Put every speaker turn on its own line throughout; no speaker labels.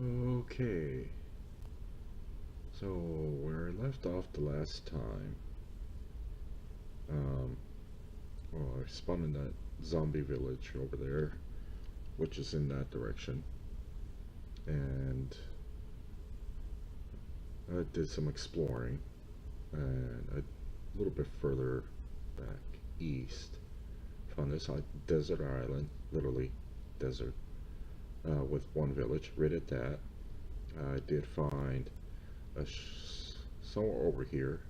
Okay, so where I left off the last time, um, well, I spawned in that zombie village over there, which is in that direction, and I did some exploring, and a little bit further back east, found this desert island, literally desert, with one village. Right at that, I did find a somewhere over here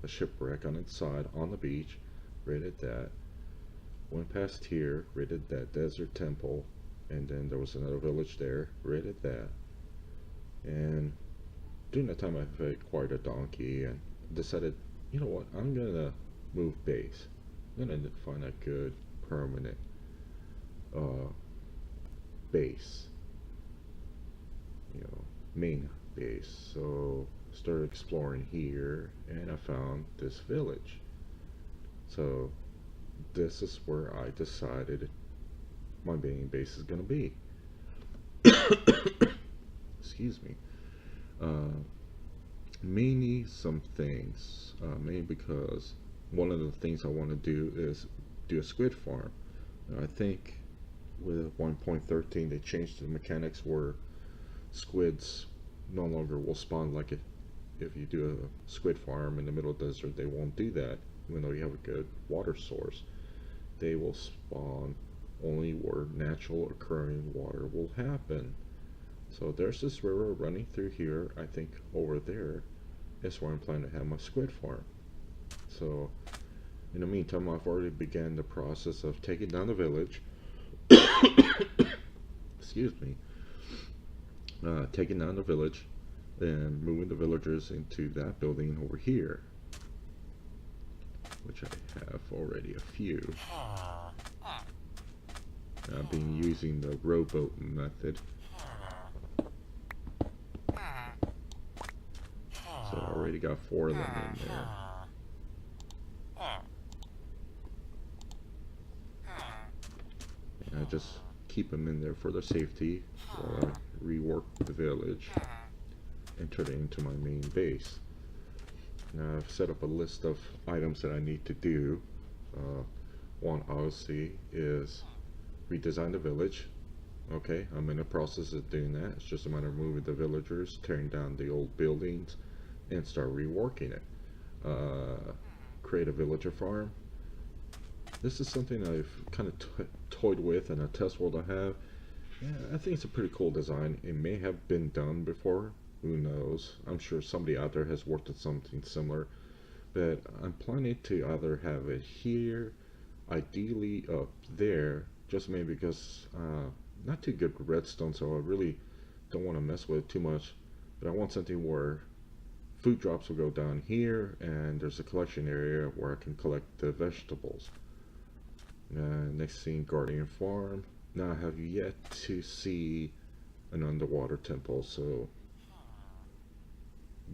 a shipwreck on its side on the beach, right at that. Went past here, right at that desert temple, and then there was another village there, right at that. And during that time, I acquired a donkey and decided, you know what, I'm gonna move base. I'm gonna find a good permanent uh, base, main base. So started exploring here, and I found this village. So this is where I decided my main base is gonna be. Excuse me. Uh, Mainly some things. Mainly because one of the things I want to do is do a squid farm. I think with 1.13 they changed the mechanics where squids no longer will spawn like it. If you do a squid farm in the middle desert, they won't do that, even though you have a good water source. They will spawn only where natural occurring water will happen. So there's this river running through here. I think over there is where I'm planning to have my squid farm. So in the meantime, I've already began the process of taking down the village. Excuse me. Taking down the village and moving the villagers into that building over here, which I have already a few. I've been using the rowboat method. So I already got 4 of them in there. And I just keep them in there for their safety while I rework the village and turn it into my main base. Now I've set up a list of items that I need to do. One obviously is redesign the village. Okay, I'm in the process of doing that. It's just a matter of moving the villagers, tearing down the old buildings, and start reworking it. Create a villager farm. This is something I've kind of toyed with in a test world I have. Yeah, I think it's a pretty cool design. It may have been done before. Who knows? I'm sure somebody out there has worked on something similar. But I'm planning to either have it here, ideally up there, just maybe because not too good redstone, so I really don't want to mess with it too much. But I want something where food drops will go down here, and there's a collection area where I can collect the vegetables. Next thing, Guardian Farm. Now I have yet to see an underwater temple, so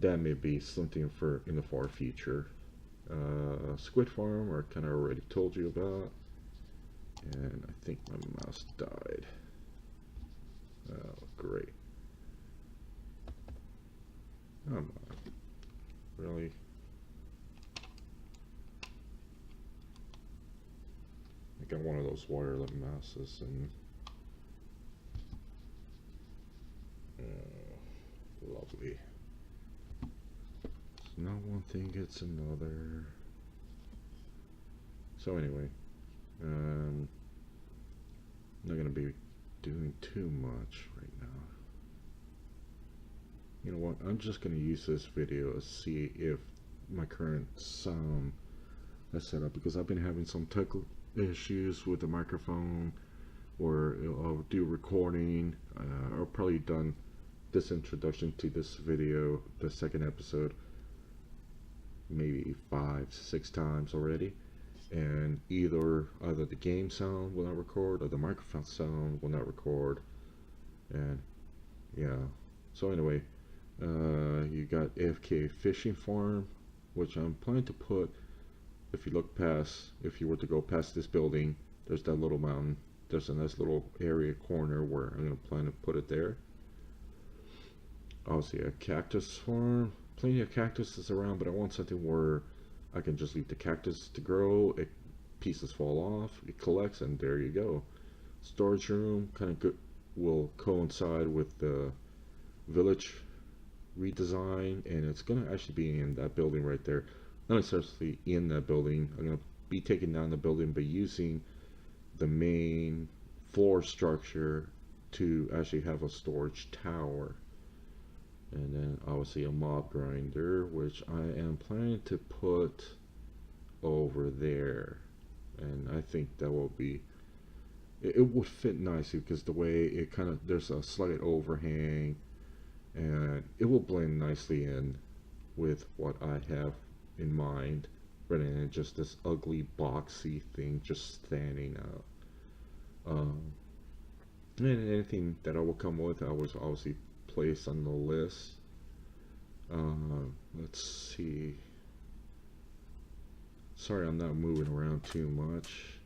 that may be something for in the far future. Squid Farm, I kind of already told you about, and I think my mouse died. Oh, great. Come on. Really? I got one of those wireless mouses and lovely. So now one thing gets another. So anyway, I'm not gonna be doing too much right now. You know what? I'm just gonna use this video to see if my current sound is set up, because I've been having some technical issues with the microphone, or I'll do recording. I've probably done this introduction to this video, the second episode, maybe 5-6 times already, and either the game sound will not record or the microphone sound will not record. And yeah, so anyway, you got AFK Fishing Farm, which I'm planning to put, if you were to go past this building, there's that little mountain. There's a nice little area corner where I'm going to plan to put it there. obviously a cactus farm. Plenty of cactuses around, but I want something where I can just leave the cactus to grow. Pieces fall off, it collects, and there you go. Storage room kind of good, will coincide with the village redesign, and it's going to actually be in that building right there. Not necessarily in that building. I'm going to be taking down the building, but using the main floor structure to actually have a storage tower. And then obviously a mob grinder, which I am planning to put over there. And I think that will be, it would fit nicely because the way it kind of, there's a slight overhang, and it will blend nicely in with what I have in mind, rather than just this ugly boxy thing just standing out. And anything that I will come with, I was obviously place on the list. Let's see. Sorry, I'm not moving around too much.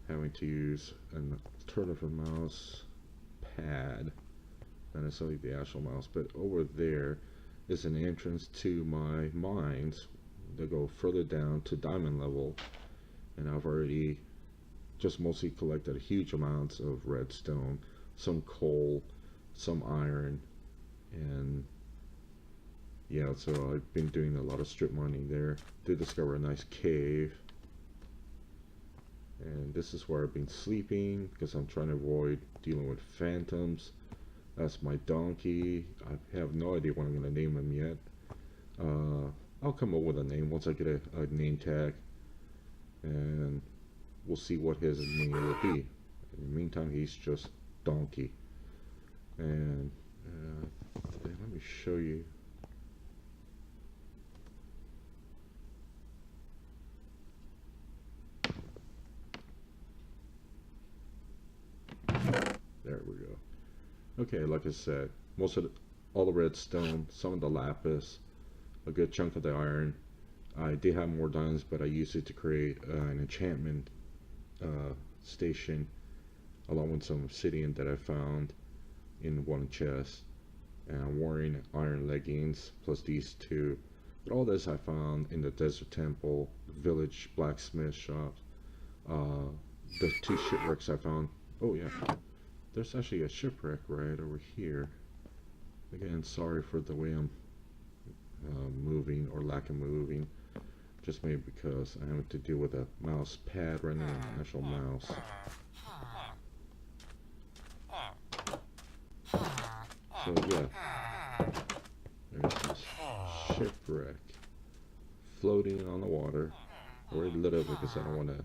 Having to use an alternative mouse pad, not necessarily the actual mouse, but over there is an entrance to my mines that go further down to diamond level, and I've already just mostly collected huge amounts of redstone, some coal, some iron, and yeah, so I've been doing a lot of strip mining there. Did discover a nice cave, and this is where I've been sleeping because I'm trying to avoid dealing with phantoms. That's my donkey. I have no idea what I'm going to name him yet. I'll come up with a name once I get a name tag, and we'll see what his name will be. In the meantime, he's just Donkey. And let me show you. There we go. Okay, like I said, all the redstone, some of the lapis, a good chunk of the iron. I did have more diamonds, but I used it to create an enchantment station, along with some obsidian that I found in one chest. And I'm wearing iron leggings plus these two. But all this I found in the desert temple, village blacksmith shops, the 2 shipwrecks I found. Oh yeah, there's actually a shipwreck right over here. Again, sorry for the way I'm moving or lack of moving. Just maybe because I have to deal with a mouse pad rather than an actual mouse. So yeah, there's this shipwreck floating on the water. Very little because I don't want to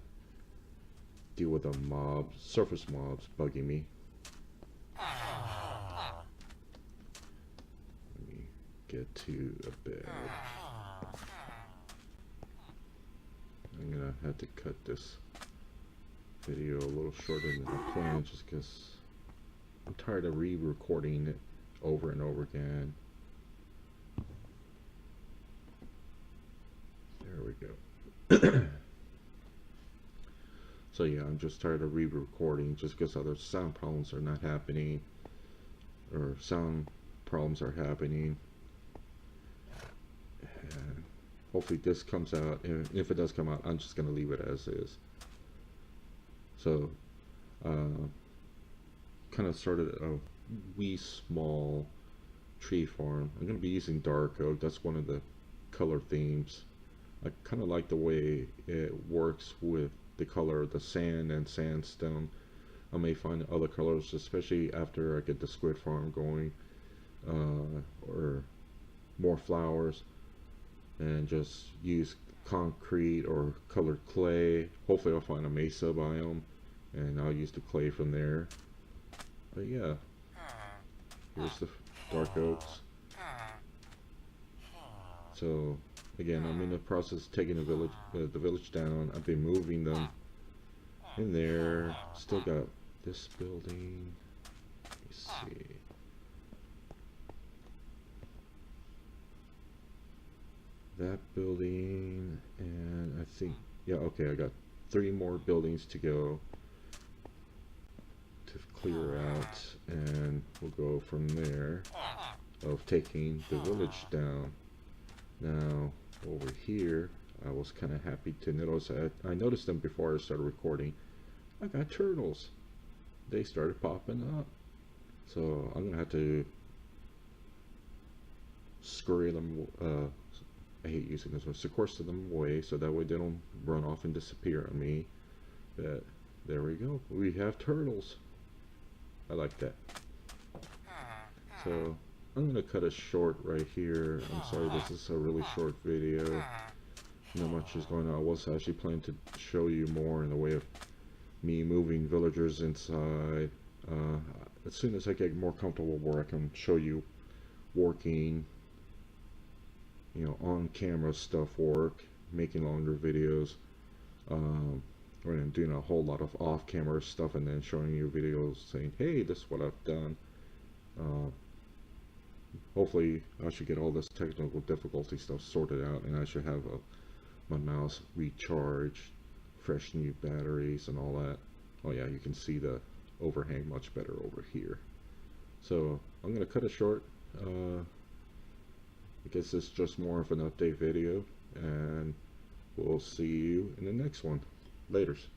deal with the surface mobs bugging me. Let me get to a bed. I'm gonna have to cut this video a little shorter than I planned just because I'm tired of re-recording it over and over again. There we go. So yeah, I'm just tired of re-recording just because other sound problems are not happening, or sound problems are happening. And hopefully this comes out, and if it does come out, I'm just going to leave it as is. So, kind of started a wee small tree farm. I'm going to be using dark oak. That's one of the color themes. I kind of like the way it works with the color of the sand and sandstone. I may find other colors, especially after I get the squid farm going, or more flowers, and just use concrete or colored clay. Hopefully I'll find a mesa biome and I'll use the clay from there. But yeah, here's the dark oaks. So again, I'm in the process of taking the village down. I've been moving them in there. Still got this building. Let me see. That building, and I think, yeah, okay, I got 3 more buildings to go to clear out. and we'll go from there of taking the village down. Now over here, I was kind of happy to notice, I noticed them before I started recording. I got turtles. They started popping up. So I'm gonna have to scurry them, I hate using this one, sequester them away so that way they don't run off and disappear on me. But there we go, we have turtles. I like that. So I'm gonna cut it short right here. I'm sorry, this is a really short video. Not much is going on. I was actually planning to show you more in the way of me moving villagers inside. As soon as I get more comfortable where I can show you working, you know, on camera stuff work, making longer videos, or doing a whole lot of off camera stuff and then showing you videos saying, hey, this is what I've done. Hopefully I should get all this technical difficulty stuff sorted out, and I should have my mouse recharged, fresh new batteries and all that. Oh yeah, you can see the overhang much better over here. So I'm gonna cut it short. I guess it's just more of an update video, and we'll see you in the next one. Laters.